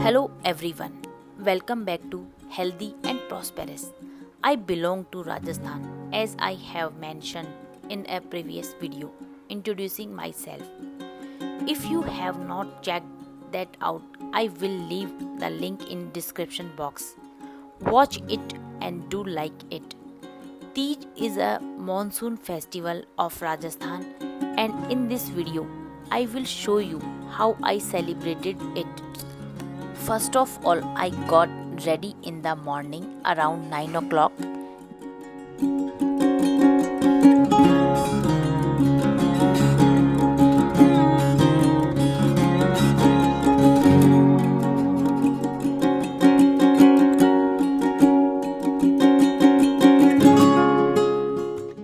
Hello everyone, welcome back to Healthy and Prosperous. I belong to Rajasthan as I have mentioned in a previous video introducing myself. If you have not checked that out, I will leave the link in description box. Watch it and do like it. TEEJ is a monsoon festival of Rajasthan, and in this video I will show you how I celebrated it. First of all, I got ready in the morning around 9 o'clock.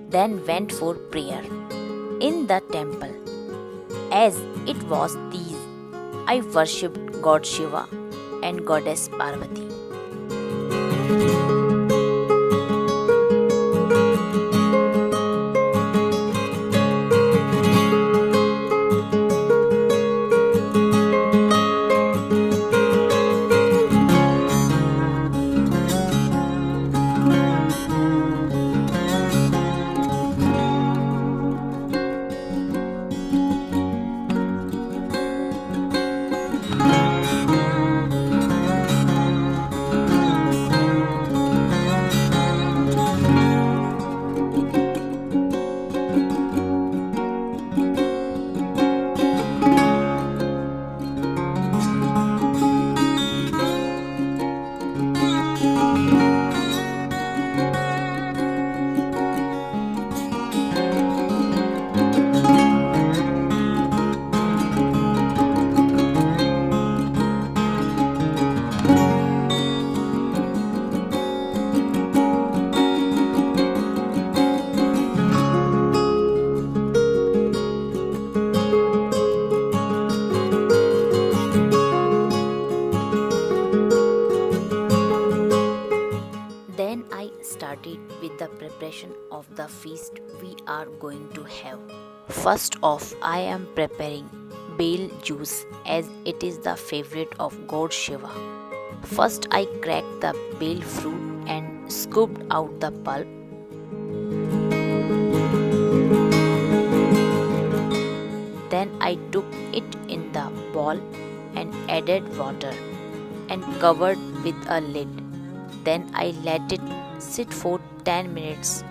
Then went for prayer in the temple. As it was TEEJ, I worshipped God Shiva and Goddess Parvati. Then I started with the preparation of the feast we are going to have. First off, I am preparing bale juice as it is the favorite of God Shiva. First I cracked the bale fruit and scooped out the pulp. Then I took it in the bowl and added water and covered with a lid. Then I let it sit for 10 minutes.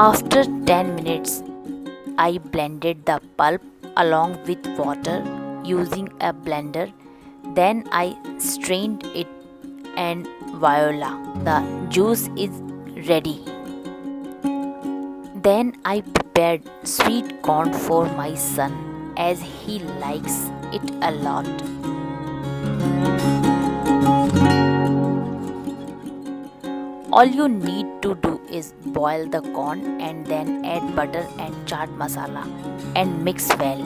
After 10 minutes, I blended the pulp along with water using a blender. Then I strained it and voila, the juice is ready. Then I prepared sweet corn for my son as he likes it a lot. All you need to do is boil the corn and then add butter and chaat masala and mix well.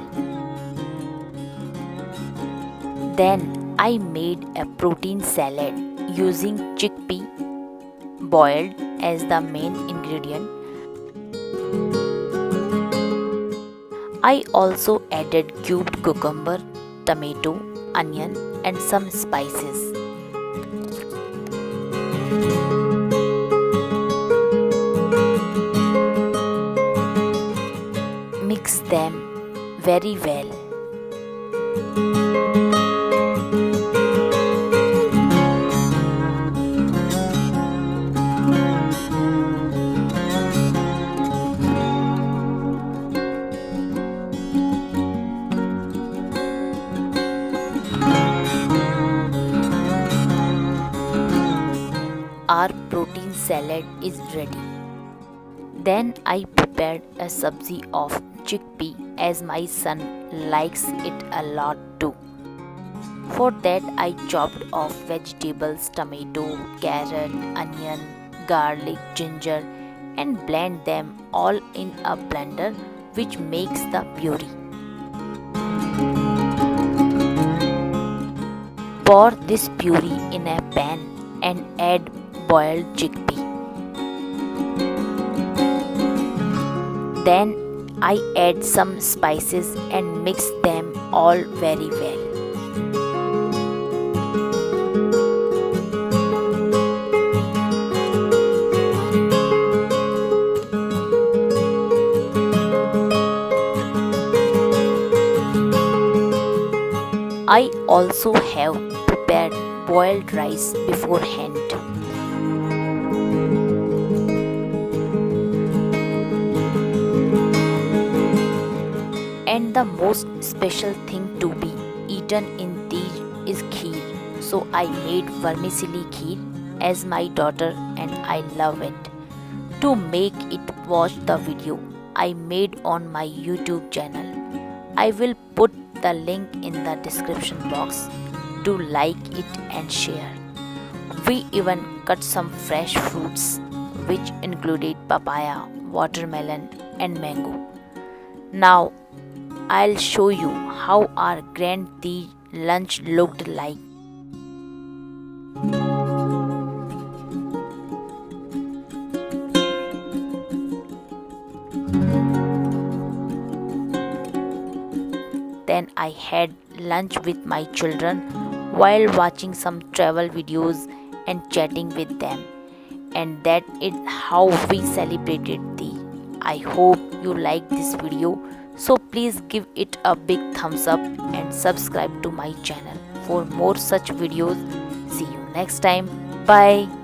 Then I made a protein salad using chickpea boiled as the main ingredient. I also added cubed cucumber, tomato, onion and some spices. Mix them very well. Our protein salad is ready. Then I prepared a sabzi of chickpea as my son likes it a lot too. For that I chopped off vegetables, tomato, carrot, onion, garlic, ginger and blend them all in a blender which makes the puree. Pour this puree in a pan and add boiled chickpea. Then I add some spices and mix them all very well. I also have prepared boiled rice beforehand. And the most special thing to be eaten in TEEJ is kheer. So I made vermicelli kheer as my daughter and I love it. To make it, watch the video I made on my YouTube channel. I will put the link in the description box. Do like it and share. We even cut some fresh fruits which included papaya, watermelon and mango. Now I'll show you how our grand TEEJ lunch looked like. Then I had lunch with my children while watching some travel videos and chatting with them. And that is how we celebrated TEEJ. I hope you like this video. So please give it a big thumbs up and subscribe to my channel for more such videos. See you next time. Bye.